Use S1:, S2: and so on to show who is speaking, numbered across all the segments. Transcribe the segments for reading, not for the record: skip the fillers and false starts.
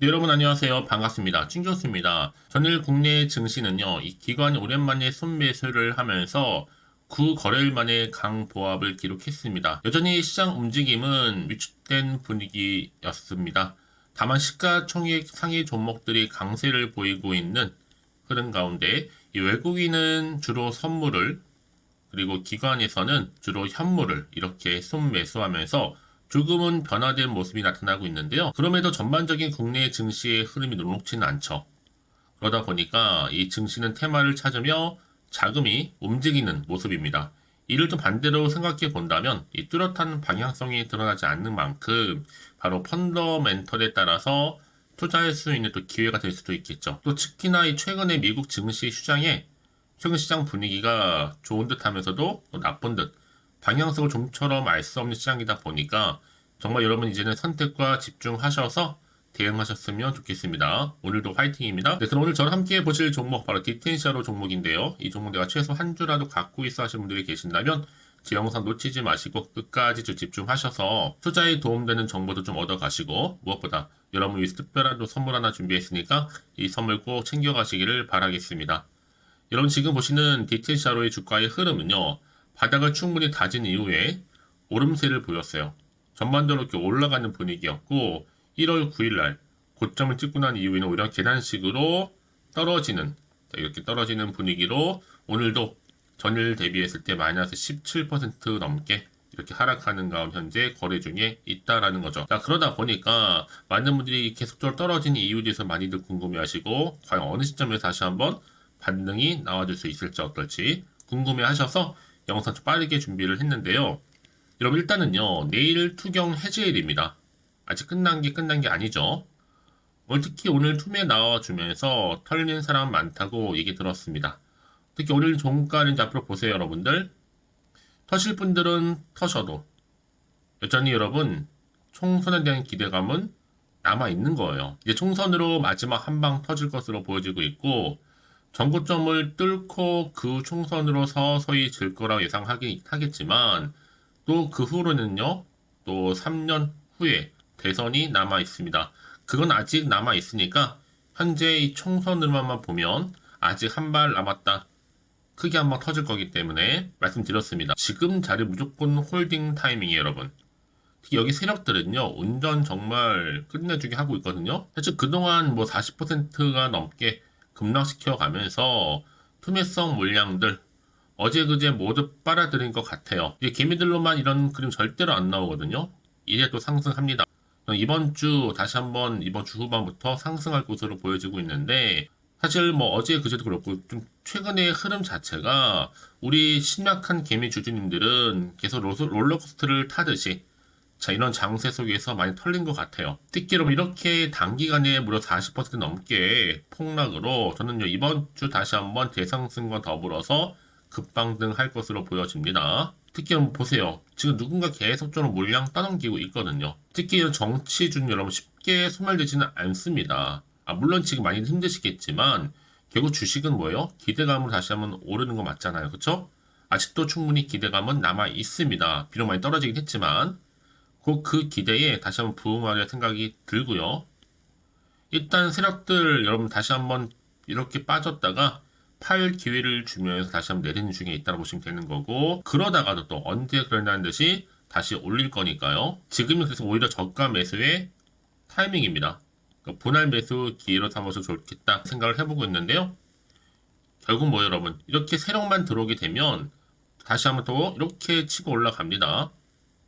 S1: 네, 여러분 안녕하세요. 반갑습니다. 찐교수입니다. 전일 국내 증시는요, 이 기관이 오랜만에 순매수를 하면서 9거래일 만에 강보합을 기록했습니다. 여전히 시장 움직임은 위축된 분위기였습니다. 다만 시가총액 상위 종목들이 강세를 보이고 있는 흐름 가운데 이 외국인은 주로 선물을 그리고 기관에서는 주로 현물을 이렇게 순매수하면서 조금은 변화된 모습이 나타나고 있는데요. 그럼에도 전반적인 국내 증시의 흐름이 녹록지는 않죠. 그러다 보니까 이 증시는 테마를 찾으며 자금이 움직이는 모습입니다. 이를 좀 반대로 생각해 본다면 이 뚜렷한 방향성이 드러나지 않는 만큼 바로 펀더멘털에 따라서 투자할 수 있는 또 기회가 될 수도 있겠죠. 또 특히나 이 최근에 미국 증시 시장에 최근 시장 분위기가 좋은 듯 하면서도 또 나쁜 듯 방향성을 좀처럼 알 수 없는 시장이다 보니까 정말 여러분 이제는 선택과 집중하셔서 대응하셨으면 좋겠습니다. 오늘도 화이팅입니다. 네, 그럼 오늘 저랑 함께 보실 종목 바로 디텐시아로 종목인데요. 이 종목 내가 최소 한 주라도 갖고 있어 하시는 분들이 계신다면 제 영상 놓치지 마시고 끝까지 좀 집중하셔서 투자에 도움되는 정보도 좀 얻어가시고 무엇보다 여러분 위해서 특별한 또 선물 하나 준비했으니까 이 선물 꼭 챙겨가시기를 바라겠습니다. 여러분 지금 보시는 디텐시아로의 주가의 흐름은요. 바닥을 충분히 다진 이후에 오름세를 보였어요. 전반적으로 이렇게 올라가는 분위기였고 1월 9일 날 고점을 찍고 난 이후에는 오히려 계단식으로 떨어지는 이렇게 떨어지는 분위기로 오늘도 전일 대비했을 때 마이너스 17% 넘게 이렇게 하락하는 가운데 현재 거래 중에 있다라는 거죠. 자, 그러다 보니까 많은 분들이 계속적으로 떨어지는 이유에 대해서 많이들 궁금해하시고 과연 어느 시점에서 다시 한번 반등이 나와줄 수 있을지 어떨지 궁금해하셔서 영상 좀 빠르게 준비를 했는데요. 여러분 일단은요, 내일 투경 해제일입니다. 아직 끝난 게 아니죠. 오늘 특히 오늘 투매 나와주면서 털린 사람 많다고 얘기 들었습니다. 특히 오늘 종가는 이제 앞으로 보세요, 여러분들. 터실 분들은 터셔도 여전히 여러분 총선에 대한 기대감은 남아 있는 거예요. 이제 총선으로 마지막 한 방 터질 것으로 보여지고 있고 전고점을 뚫고 그 총선으로 서서히 질 거라 예상하긴 하겠지만 또 그 후로는요, 또 3년 후에 대선이 남아 있습니다. 그건 아직 남아 있으니까 현재 이 총선으로만 보면 아직 한 발 남았다. 크게 한번 터질 거기 때문에 말씀드렸습니다. 지금 자리 무조건 홀딩 타이밍이에요, 여러분. 특히 여기 세력들은요, 운전 정말 끝내주게 하고 있거든요. 사실 그동안 뭐 40%가 넘게 급락시켜 가면서 투매성 물량들 어제 그제 모두 빨아들인 것 같아요. 이게 개미들로만 이런 그림 절대로 안 나오거든요. 이제 또 상승합니다. 이번 주 다시 한번 이번 주 후반부터 상승할 것으로 보여지고 있는데 사실 뭐 어제 그제도 그렇고 좀 최근의 흐름 자체가 우리 심약한 개미 주주님들은 계속 롤러코스터를 타듯이 자, 이런 장세 속에서 많이 털린 것 같아요. 특히 여러분 이렇게 단기간에 무려 40% 넘게 폭락으로 저는요 이번 주 다시 한번 대상승과 더불어서 급방등할 것으로 보여집니다. 특히 여러분 보세요. 지금 누군가 계속적으로 물량 떠넘기고 있거든요. 특히 정치준 여러분 쉽게 소멸되지는 않습니다. 물론 지금 많이 힘드시겠지만 결국 주식은 뭐예요? 기대감으로 다시 한번 오르는 거 맞잖아요. 그쵸? 아직도 충분히 기대감은 남아 있습니다. 비록 많이 떨어지긴 했지만 곧 그 기대에 다시 한번 부응할 생각이 들고요. 일단 세력들 여러분 다시 한번 이렇게 빠졌다가 팔 기회를 주면서 다시 한번 내리는 중에 있다고 보시면 되는 거고 그러다가도 또 언제 그런다는 듯이 다시 올릴 거니까요. 지금이 그래서 오히려 저가 매수의 타이밍입니다. 그러니까 분할 매수 기회로 삼아서 좋겠다 생각을 해보고 있는데요. 결국 뭐 여러분 이렇게 세력만 들어오게 되면 다시 한번 또 이렇게 치고 올라갑니다.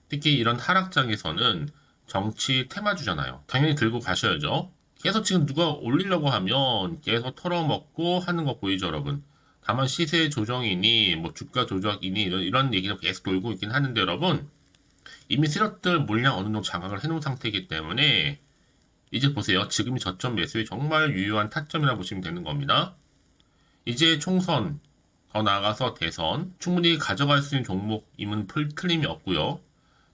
S1: 특히 이런 하락장에서는 정치 테마주잖아요. 당연히 들고 가셔야죠. 계속 지금 누가 올리려고 하면 계속 털어먹고 하는 거 보이죠, 여러분? 다만 시세 조정이니 뭐 주가 조작이니 이런 얘기가 계속 돌고 있긴 하는데 여러분 이미 세력들 물량 어느 정도 장악을 해놓은 상태이기 때문에 이제 보세요. 지금이 저점 매수의 정말 유효한 타점이라 보시면 되는 겁니다. 이제 총선 더 나아가서 대선 충분히 가져갈 수 있는 종목임은 틀림이 없고요.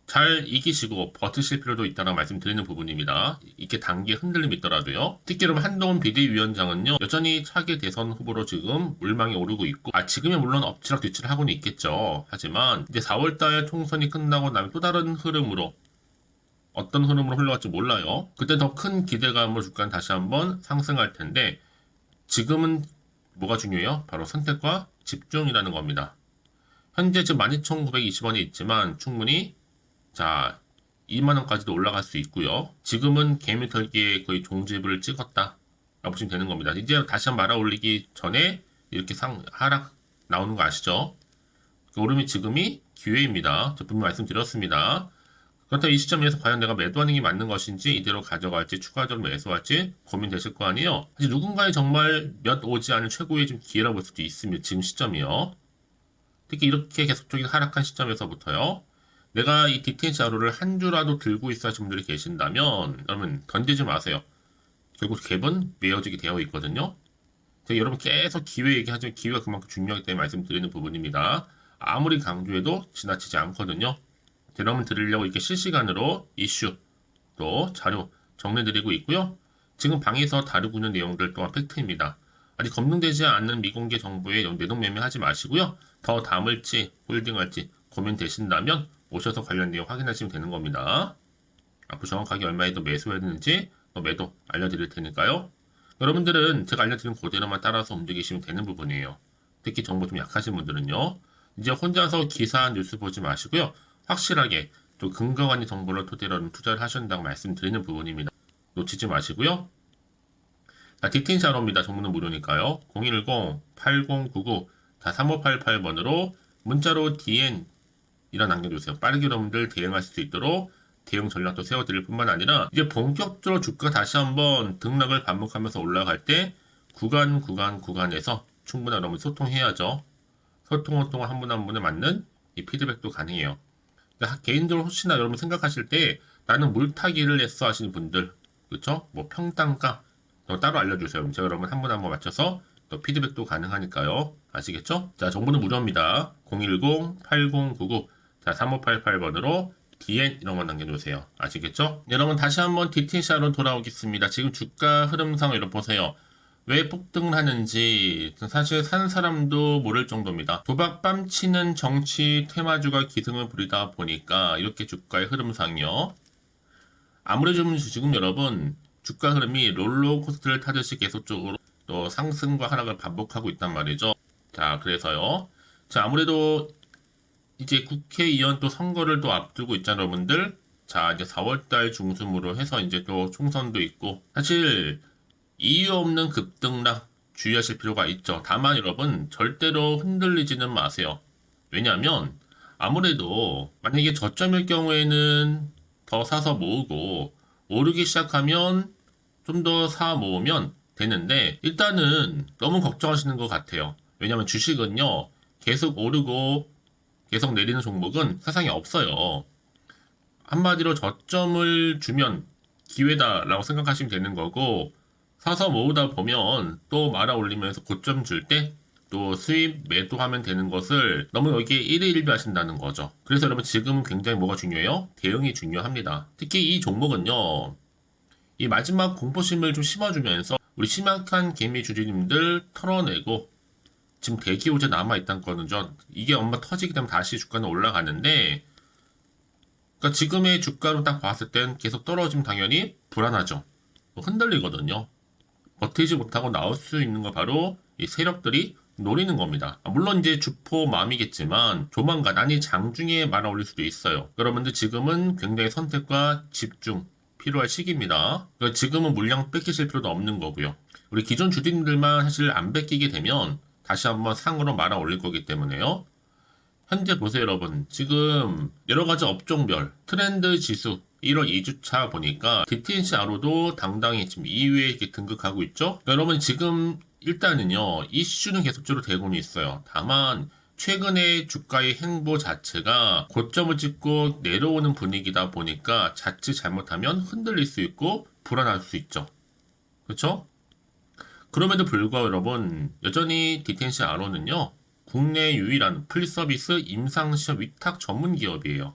S1: 잘 이기시고 버티실 필요도 있다는 말씀드리는 부분입니다. 이렇게 단기에 흔들림이 있더라도요. 특히 여러분 한동훈 비대위원장은요. 여전히 차기 대선 후보로 지금 물망에 오르고 있고 지금은 물론 엎치락뒤치락 하고는 있겠죠. 하지만 이제 4월달 총선이 끝나고 나면 또 다른 흐름으로 어떤 흐름으로 흘러갈지 몰라요. 그때 더 큰 기대감으로 주가는 다시 한번 상승할 텐데 지금은 뭐가 중요해요? 바로 선택과 집중이라는 겁니다. 현재 지금 12,920원이 있지만 충분히 자 2만원까지도 올라갈 수 있고요. 지금은 개미 털기에 거의 종지부를 찍었다 라고 보시면 되는 겁니다. 이제 다시 한번 말아 올리기 전에 이렇게 하락 나오는 거 아시죠? 오름이 지금이 기회입니다. 저 분명히 말씀드렸습니다. 그렇다면 이 시점에서 과연 내가 매도하는 게 맞는 것인지 이대로 가져갈지 추가적으로 매수할지 고민되실 거 아니에요. 사실 누군가의 정말 몇 오지 않은 최고의 좀 기회라고 볼 수도 있습니다. 지금 시점이요. 특히 이렇게 계속적인 하락한 시점에서부터요. 내가 이 DTH 자료를 한 주라도 들고 있어 하시는 분들이 계신다면 여러분 던지지 마세요. 결국 갭은 메어지게 되어 있거든요. 제가 여러분 계속 기회 얘기하지만 기회가 그만큼 중요하기 때문에 말씀드리는 부분입니다. 아무리 강조해도 지나치지 않거든요. 여러분 드리려고 이렇게 실시간으로 이슈 또 자료 정리드리고 있고요. 지금 방에서 다루고 있는 내용들 또한 팩트입니다. 아직 검증되지 않는 미공개 정보에 내동 매매하지 마시고요. 더 담을지 홀딩할지 고민되신다면 오셔서 관련 내용 확인하시면 되는 겁니다. 앞으로 정확하게 얼마에 더 매수해야 되는지 매도 알려드릴 테니까요. 여러분들은 제가 알려드린 그대로만 따라서 움직이시면 되는 부분이에요. 특히 정보 좀 약하신 분들은요. 이제 혼자서 기사 뉴스 보지 마시고요. 확실하게 또 근거 있는 정보를 토대로 투자를 하셔야 된다고 말씀드리는 부분입니다. 놓치지 마시고요. 자, 디틴 샤로입니다. 정보는 무료니까요. 010-8099-3588번으로 문자로 DN 이라 남겨주세요. 빠르게 여러분들 대응하실 수 있도록 대응 전략도 세워드릴 뿐만 아니라 이제 본격적으로 주가 다시 한번 등락을 반복하면서 올라갈 때 구간에서 충분한 여러분 소통해야죠. 소통을 통한 한 분 한 분에 맞는 이 피드백도 가능해요. 그러니까 개인적으로 혹시나 여러분 생각하실 때 나는 물타기를 했어 하시는 분들 그렇죠? 뭐 평단가 따로 알려주세요. 제가 여러분 한 분 한 분 맞춰서 또 피드백도 가능하니까요. 아시겠죠? 자, 정보는 무료입니다. 010-8099 자, 3588번으로 DN 이런 거 남겨주세요. 아시겠죠? 여러분 다시 한번 DTC로 돌아오겠습니다. 지금 주가 흐름상 이렇게 보세요. 왜 폭등을 하는지 사실 산 사람도 모를 정도입니다. 도박 뺨치는 정치 테마주가 기승을 부리다 보니까 이렇게 주가의 흐름상이요. 아무래도 지금 여러분 주가 흐름이 롤러코스터를 타듯이 계속적으로 또 상승과 하락을 반복하고 있단 말이죠. 자, 그래서요. 자, 아무래도 이제 국회의원 또 선거를 또 앞두고 있잖아요, 여러분들. 자, 이제 4월달 중순으로 해서 이제 또 총선도 있고 사실 이유 없는 급등락 주의하실 필요가 있죠. 다만 여러분 절대로 흔들리지는 마세요. 왜냐하면 아무래도 만약에 저점일 경우에는 더 사서 모으고 오르기 시작하면 좀 더 사 모으면 되는데 일단은 너무 걱정하시는 것 같아요. 왜냐하면 주식은요 계속 오르고 계속 내리는 종목은 세상에 없어요. 한마디로 저점을 주면 기회다라고 생각하시면 되는 거고 사서 모으다 보면 또 말아 올리면서 고점 줄 때 또 수입 매도하면 되는 것을 너무 여기에 1회 1비 하신다는 거죠. 그래서 여러분 지금 굉장히 뭐가 중요해요? 대응이 중요합니다. 특히 이 종목은요. 이 마지막 공포심을 좀 심어주면서 우리 심각한 개미 주주님들 털어내고 지금 대기 호재 남아있다는 거는요. 이게 엄마 터지게 되면 다시 주가는 올라가는데 그러니까 지금의 주가로 딱 봤을 땐 계속 떨어지면 당연히 불안하죠. 흔들리거든요. 버티지 못하고 나올 수 있는 거 바로 이 세력들이 노리는 겁니다. 물론 이제 주포맘이겠지만 조만간 아니 장중에 말아 올릴 수도 있어요. 여러분들 지금은 굉장히 선택과 집중 필요할 시기입니다. 그러니까 지금은 물량 뺏기실 필요도 없는 거고요. 우리 기존 주주님들만 사실 안 뺏기게 되면 다시 한번 상으로 말아 올릴 거기 때문에요. 현재 보세요 여러분. 지금 여러가지 업종별 트렌드 지수 1월 2주차 보니까 DTNCRO도 당당히 지금 2위에 이렇게 등극하고 있죠. 그러니까 여러분 지금 일단은요 이슈는 계속적으로 되고는 있어요. 다만 최근에 주가의 행보 자체가 고점을 찍고 내려오는 분위기다 보니까 자칫 잘못하면 흔들릴 수 있고 불안할 수 있죠. 그렇죠? 그럼에도 불구하고 여러분 여전히 DTNCRO는요 국내 유일한 풀서비스 임상시험 위탁 전문 기업이에요.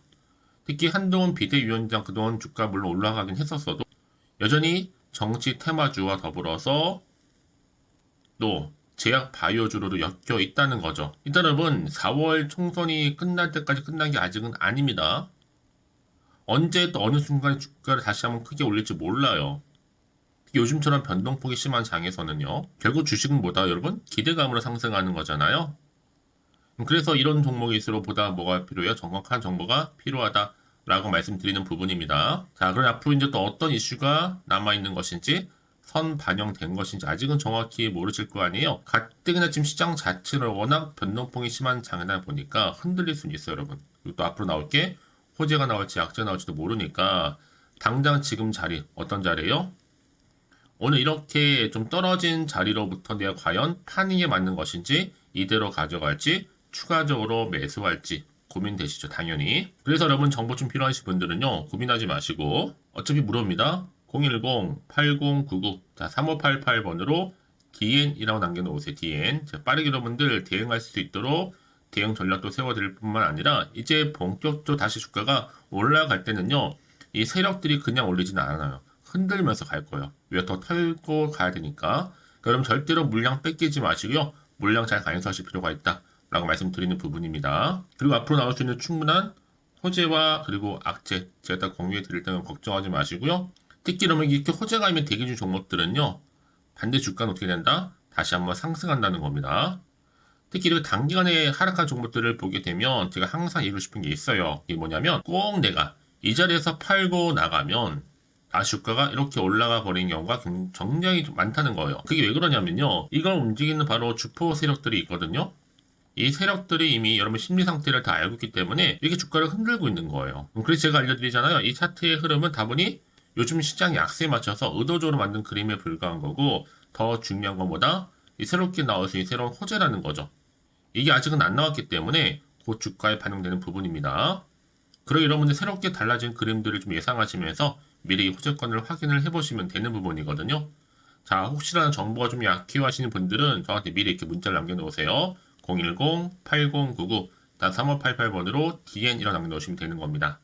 S1: 특히 한동훈 비대위원장 그동안 주가 물론 올라가긴 했었어도 여전히 정치 테마주와 더불어서 또 제약 바이오주로도 엮여 있다는 거죠. 일단 여러분 4월 총선이 끝날 때까지 끝난 게 아직은 아닙니다. 언제 또 어느 순간에 주가를 다시 한번 크게 올릴지 몰라요. 요즘처럼 변동폭이 심한 장에서는요. 결국 주식은 뭐다 여러분? 기대감으로 상승하는 거잖아요. 그래서 이런 종목일수록 보다 뭐가 필요해요? 정확한 정보가 필요하다라고 말씀드리는 부분입니다. 자, 그럼 앞으로 이제 또 어떤 이슈가 남아있는 것인지 선 반영된 것인지 아직은 정확히 모르실 거 아니에요. 가뜩이나 지금 시장 자체를 워낙 변동폭이 심한 장이다 보니까 흔들릴 수는 있어요, 여러분. 그리고 또 앞으로 나올 게 호재가 나올지 약재가 나올지도 모르니까 당장 지금 자리 어떤 자리예요? 오늘 이렇게 좀 떨어진 자리로부터 내가 과연 파닝에 맞는 것인지 이대로 가져갈지 추가적으로 매수할지 고민되시죠, 당연히. 그래서 여러분 정보 좀 필요하신 분들은요, 고민하지 마시고 어차피 무료입니다. 010-8099 자 3588번으로 DN이라고 남겨놓으세요. DN. 빠르게 여러분들 대응할 수 있도록 대응 전략도 세워드릴 뿐만 아니라 이제 본격적으로 다시 주가가 올라갈 때는요, 이 세력들이 그냥 올리지는 않아요. 흔들면서 갈 거예요. 왜 더 털고 가야 되니까. 그럼 절대로 물량 뺏기지 마시고요. 물량 잘 간수하실 필요가 있다. 라고 말씀드리는 부분입니다. 그리고 앞으로 나올 수 있는 충분한 호재와 그리고 악재 제가 다 공유해 드릴 때는 걱정하지 마시고요. 특히 그러면 이렇게 호재가 있는 대기 중 종목들은요. 반대 주가는 어떻게 된다? 다시 한번 상승한다는 겁니다. 특히 이렇게 단기간에 하락한 종목들을 보게 되면 제가 항상 얘기하고 싶은 게 있어요. 이게 뭐냐면 꼭 내가 이 자리에서 팔고 나가면 다시 주가가 이렇게 올라가 버린 경우가 굉장히 많다는 거예요. 그게 왜 그러냐면요. 이걸 움직이는 바로 주포 세력들이 있거든요. 이 세력들이 이미 여러분 심리 상태를 다 알고 있기 때문에 이렇게 주가를 흔들고 있는 거예요. 그래서 제가 알려드리잖아요. 이 차트의 흐름은 다분히 요즘 시장 약세에 맞춰서 의도적으로 만든 그림에 불과한 거고 더 중요한 건 뭐다? 이 새롭게 나올 수 있는 새로운 호재라는 거죠. 이게 아직은 안 나왔기 때문에 곧 주가에 반영되는 부분입니다. 그리고 여러분들 새롭게 달라진 그림들을 좀 예상하시면서 미리 호재권을 확인을 해보시면 되는 부분이거든요. 자, 혹시나 정보가 좀 약해하시는 분들은 저한테 미리 이렇게 문자를 남겨놓으세요. 010-8099 3588번으로 DN이라고 남겨놓으시면 되는 겁니다.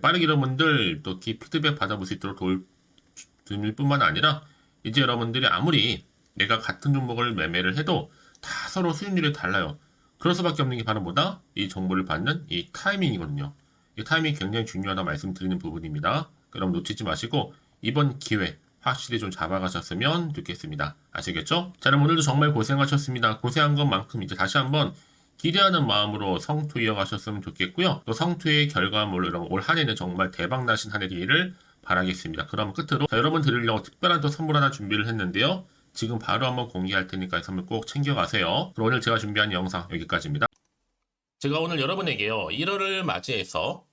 S1: 빠르게 여러분들 또 피드백 받아볼 수 있도록 도울 뿐만 아니라 이제 여러분들이 아무리 내가 같은 종목을 매매를 해도 다 서로 수익률이 달라요. 그럴 수밖에 없는 게 바로 뭐다? 이 정보를 받는 이 타이밍이거든요. 이 타이밍이 굉장히 중요하다 말씀드리는 부분입니다. 그럼 놓치지 마시고 이번 기회 확실히 좀 잡아가셨으면 좋겠습니다. 아시겠죠? 자, 그럼 오늘도 정말 고생하셨습니다. 고생한 것만큼 이제 다시 한번 기대하는 마음으로 성투 이어가셨으면 좋겠고요. 또 성투의 결과물로 올 한 해는 정말 대박 나신 한 해 되기를 바라겠습니다. 그럼 끝으로 자, 여러분 드리려고 특별한 또 선물 하나 준비를 했는데요. 지금 바로 한번 공개할 테니까 이 선물 꼭 챙겨가세요. 그럼 오늘 제가 준비한 영상 여기까지입니다. 제가 오늘 여러분에게요. 1월을 맞이해서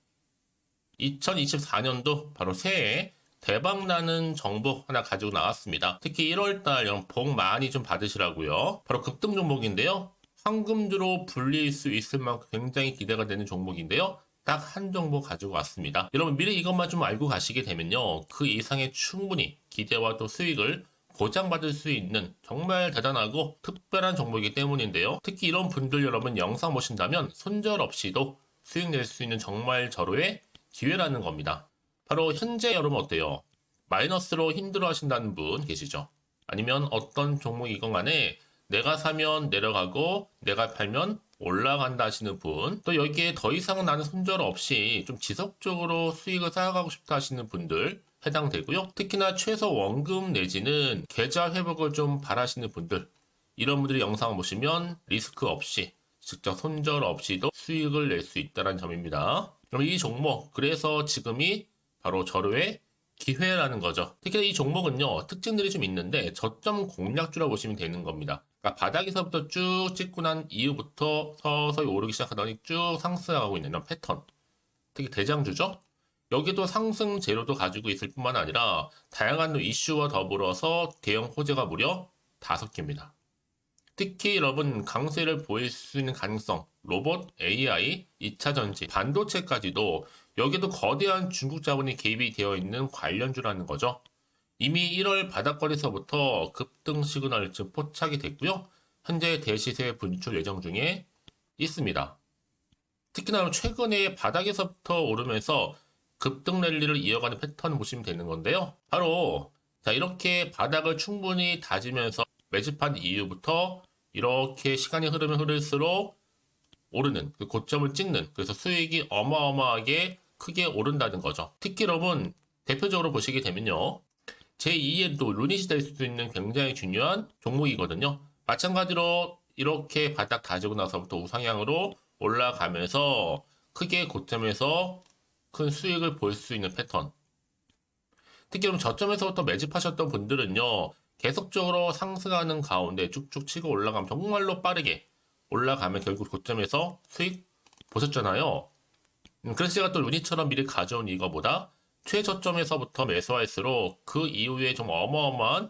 S1: 2024년도 바로 새해 대박나는 정보 하나 가지고 나왔습니다. 특히 1월달 복 많이 좀 받으시라고요. 바로 급등 종목인데요. 황금주로 불릴 수 있을 만큼 굉장히 기대가 되는 종목인데요. 딱 한 종목 가지고 왔습니다. 여러분 미리 이것만 좀 알고 가시게 되면요. 그 이상의 충분히 기대와 또 수익을 보장받을 수 있는 정말 대단하고 특별한 종목이기 때문인데요. 특히 이런 분들 여러분 영상 보신다면 손절없이도 수익 낼 수 있는 정말 절호의 기회라는 겁니다. 바로 현재 여러분 어때요? 마이너스로 힘들어 하신다는 분 계시죠? 아니면 어떤 종목이건 간에 내가 사면 내려가고 내가 팔면 올라간다 하시는 분, 또 여기에 더 이상 나는 손절 없이 좀 지속적으로 수익을 쌓아가고 싶다 하시는 분들 해당되고요. 특히나 최소 원금 내지는 계좌 회복을 좀 바라시는 분들, 이런 분들이 영상을 보시면 리스크 없이 직접 손절 없이도 수익을 낼 수 있다는 점입니다. 그럼 이 종목, 그래서 지금이 바로 절호의 기회라는 거죠. 특히 이 종목은요, 특징들이 좀 있는데 저점 공략주라고 보시면 되는 겁니다. 그러니까 바닥에서부터 쭉 찍고 난 이후부터 서서히 오르기 시작하더니 쭉 상승하고 있는 이런 패턴. 특히 대장주죠. 여기도 상승 재료도 가지고 있을 뿐만 아니라 다양한 이슈와 더불어서 대형 호재가 무려 5개입니다. 특히 여러분 강세를 보일 수 있는 가능성, 로봇, AI, 2차 전지, 반도체까지도 여기도 거대한 중국 자본이 개입이 되어 있는 관련주라는 거죠. 이미 1월 바닥거리서부터 급등 시그널 즉 포착이 됐고요. 현재 대시세 분출 예정 중에 있습니다. 특히나 최근에 바닥에서부터 오르면서 급등 랠리를 이어가는 패턴을 보시면 되는 건데요. 바로 자 이렇게 바닥을 충분히 다지면서 매집한 이후부터 이렇게 시간이 흐르면 흐를수록 오르는 그 고점을 찍는, 그래서 수익이 어마어마하게 크게 오른다는 거죠. 특히 여러분 대표적으로 보시게 되면요. 제2의 또 루닛이 될 수 있는 굉장히 중요한 종목이거든요. 마찬가지로 이렇게 바닥 다지고 나서부터 우상향으로 올라가면서 크게 고점에서 큰 수익을 볼 수 있는 패턴. 특히 그럼 저점에서부터 매집하셨던 분들은요. 계속적으로 상승하는 가운데 쭉쭉 치고 올라가면 정말로 빠르게 올라가면 결국 고점에서 수익 보셨잖아요. 그래서 제가 또 루닛처럼 미리 가져온 이거보다 최저점에서부터 매수할수록 그 이후에 좀 어마어마한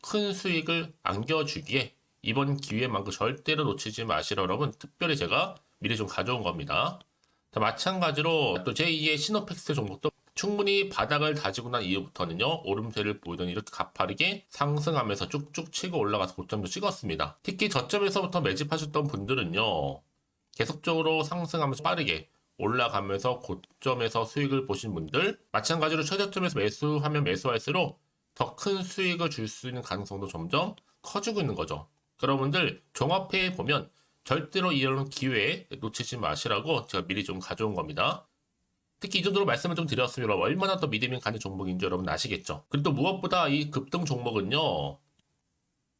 S1: 큰 수익을 안겨주기에 이번 기회만큼 절대로 놓치지 마시라 여러분 특별히 제가 미리 좀 가져온 겁니다. 자, 마찬가지로 또 제2의 시노팩스 종목도 충분히 바닥을 다지고 난 이후부터는요 오름세를 보이더니 이렇게 가파르게 상승하면서 쭉쭉 치고 올라가서 고점도 찍었습니다. 특히 저점에서부터 매집하셨던 분들은요 계속적으로 상승하면서 빠르게 올라가면서 고점에서 수익을 보신 분들 마찬가지로 최저점에서 매수하면 매수할수록 더 큰 수익을 줄 수 있는 가능성도 점점 커지고 있는 거죠. 여러분들 종합해 보면 절대로 이런 기회에 놓치지 마시라고 제가 미리 좀 가져온 겁니다. 특히 이 정도로 말씀을 좀 드렸으면 여러분 얼마나 더 믿음이 가는 종목인지 여러분 아시겠죠? 그리고 또 무엇보다 이 급등 종목은요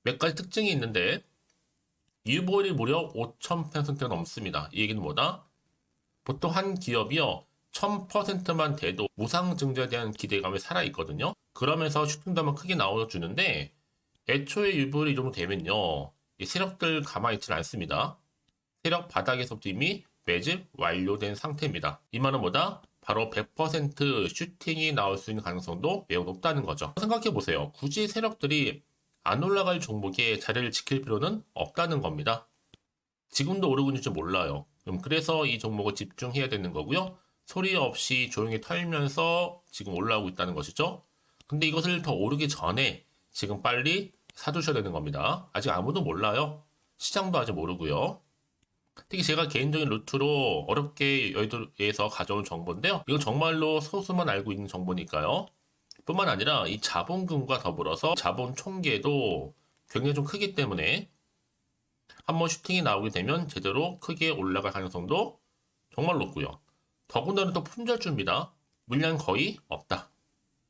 S1: 몇 가지 특징이 있는데 유보율이 무려 5000%가 넘습니다. 이 얘기는 뭐다? 보통 한 기업이요 1000%만 돼도 무상증자에 대한 기대감이 살아있거든요. 그러면서 슈팅도 한번 크게 나와주는데 애초에 유보율이 이 정도 되면요 이 세력들 가만히 있지는 않습니다. 세력 바닥에서부터 이미 매집 완료된 상태입니다. 이 말은 뭐다? 바로 100% 슈팅이 나올 수 있는 가능성도 매우 높다는 거죠. 생각해보세요. 굳이 세력들이 안 올라갈 종목에 자리를 지킬 필요는 없다는 겁니다. 지금도 오르고 있는지 몰라요. 그래서 이 종목을 집중해야 되는 거고요. 소리 없이 조용히 털면서 지금 올라오고 있다는 것이죠. 근데 이것을 더 오르기 전에 지금 빨리 사두셔야 되는 겁니다. 아직 아무도 몰라요. 시장도 아직 모르고요. 특히 제가 개인적인 루트로 어렵게 여의도에서 가져온 정보인데요. 이건 정말로 소수만 알고 있는 정보니까요. 뿐만 아니라 이 자본금과 더불어서 자본 총계도 굉장히 좀 크기 때문에 한번 슈팅이 나오게 되면 제대로 크게 올라갈 가능성도 정말 높고요. 더군다나 또 품절주입니다. 물량 거의 없다.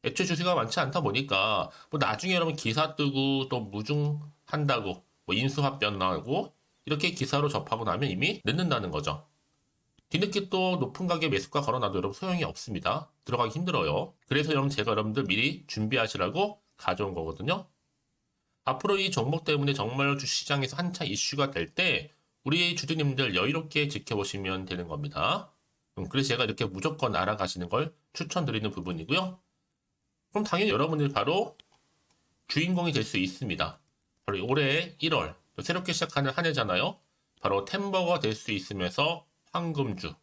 S1: 애초에 주식가 많지 않다 보니까 뭐 나중에 여러분 기사 뜨고 또 무중한다고 뭐 인수합병 나오고 이렇게 기사로 접하고 나면 이미 늦는다는 거죠. 뒤늦게 또 높은 가격에 매수가 걸어놔도 여러분 소용이 없습니다. 들어가기 힘들어요. 그래서 여러분 제가 여러분들 미리 준비하시라고 가져온 거거든요. 앞으로 이 종목 때문에 정말 주시장에서 한차 이슈가 될 때 우리 주주님들 여유롭게 지켜보시면 되는 겁니다. 그래서 제가 이렇게 무조건 알아가시는 걸 추천드리는 부분이고요. 그럼 당연히 여러분들이 바로 주인공이 될 수 있습니다. 바로 올해 1월 또 새롭게 시작하는 한 해잖아요. 바로 템버가 될 수 있으면서 황금주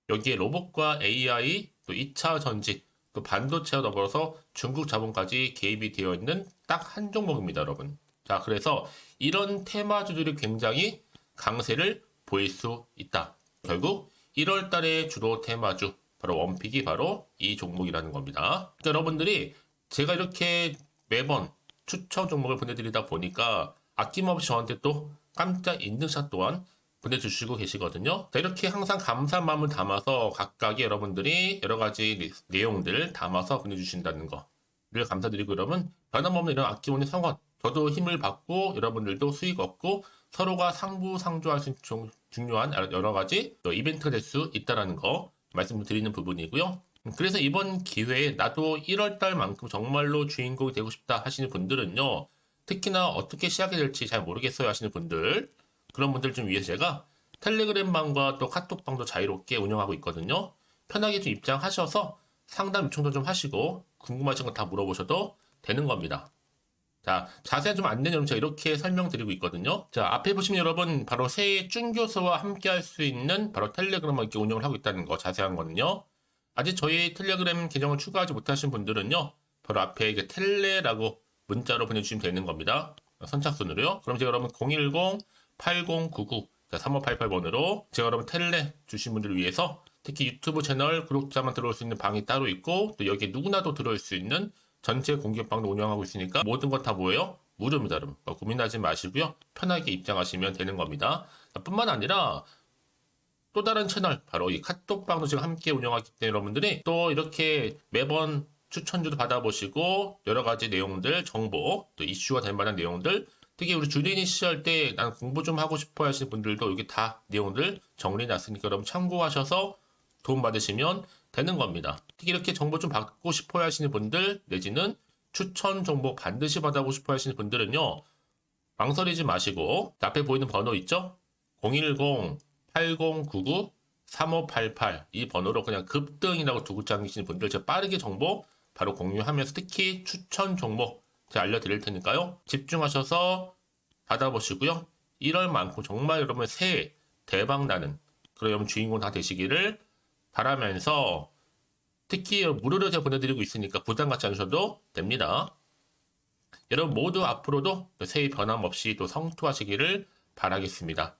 S1: 여기에 로봇과 AI 또 2차 전지 또 반도체와 더불어서 중국 자본까지 개입이 되어 있는 딱 한 종목입니다, 여러분. 자, 그래서 이런 테마주들이 굉장히 강세를 보일 수 있다. 결국 1월 달에 주로 테마주 바로 원픽이 바로 이 종목이라는 겁니다. 그러니까 여러분들이 제가 이렇게 매번 추천 종목을 보내드리다 보니까 아낌없이 저한테 또 깜짝 인증샷 또한 보내주시고 계시거든요. 자, 이렇게 항상 감사한 마음을 담아서 각각의 여러분들이 여러 가지 내용들 담아서 보내주신다는 거를 감사드리고 여러분 변함없는 이런 아낌없는 성원 저도 힘을 받고 여러분들도 수익 얻고 서로가 상부상조할 수 있는 중요한 여러 가지 이벤트가 될 수 있다는 거 말씀드리는 부분이고요. 그래서 이번 기회에 나도 1월달만큼 정말로 주인공이 되고 싶다 하시는 분들은요. 특히나 어떻게 시작이 될지 잘 모르겠어요 하시는 분들 그런 분들 좀 위해서 제가 텔레그램방과 또 카톡방도 자유롭게 운영하고 있거든요. 편하게 좀 입장하셔서 상담 요청도 좀 하시고 궁금하신 거 다 물어보셔도 되는 겁니다. 자, 자세한 좀 안내는 여러분 제가 이렇게 설명드리고 있거든요. 자, 앞에 보시면 여러분 바로 새해 쭌교수와 함께 할 수 있는 바로 텔레그램을 이렇게 운영을 하고 있다는 거 자세한 거는요. 아직 저희 텔레그램 계정을 추가하지 못하신 분들은요. 바로 앞에 이제 텔레라고 문자로 보내주시면 되는 겁니다. 선착순으로요. 그럼 제가 여러분 010-8099-3588번으로 제가 여러분 텔레 주신 분들을 위해서 특히 유튜브 채널 구독자만 들어올 수 있는 방이 따로 있고 또 여기에 누구나도 들어올 수 있는 전체 공개방도 운영하고 있으니까 모든 것 다 뭐예요? 무료입니다, 여러분. 고민하지 마시고요. 편하게 입장하시면 되는 겁니다. 뿐만 아니라 또 다른 채널, 바로 이 카톡방도 지금 함께 운영하기 때문에 여러분들이 또 이렇게 매번 추천주도 받아보시고 여러 가지 내용들, 정보, 또 이슈가 될 만한 내용들, 특히 우리 주린이 시절 때 난 공부 좀 하고 싶어 하시는 분들도 여기 다 내용들 정리해 놨으니까 여러분 참고하셔서 도움 받으시면 되는 겁니다. 특히 이렇게 정보 좀 받고 싶어 하시는 분들, 내지는 추천 정보 반드시 받아보고 싶어 하시는 분들은요, 망설이지 마시고 앞에 보이는 번호 있죠? 010-8099-3588 이 번호로 그냥 급등이라고 두고 다니시는 분들 제가 빠르게 정보 바로 공유하면서 특히 추천 종목 제가 알려드릴 테니까요. 집중하셔서 받아보시고요. 1월만큼 정말 여러분 새해 대박 나는 그런 여러분 주인공 다 되시기를 바라면서 특히 무료로 제가 보내드리고 있으니까 부담 갖지 않으셔도 됩니다. 여러분 모두 앞으로도 새해 변함없이 또 성투하시기를 바라겠습니다.